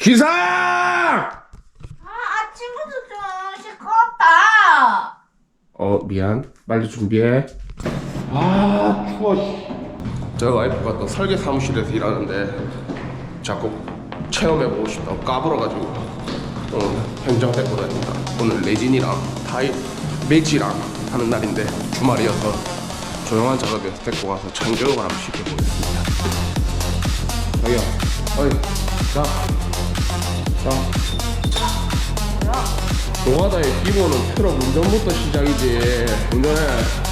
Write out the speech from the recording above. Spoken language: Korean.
기상! 아침부터 좀 시끄럽다. 미안. 빨리 준비해. 아, 추워. 제가 와이프가 또 설계 사무실에서 일하는데 자꾸 체험해보고 싶다고 까불어가지고 현장 데리고 다닙니다. 오늘 레진이랑 타일 매지랑 하는 날인데 주말이어서 조용한 작업에서 데리고 가서 창교육을 한번 시켜보겠습니다. 자기야, 어이, 자. 노가다의 기본은 트럭 운전부터 시작이지. 운전해.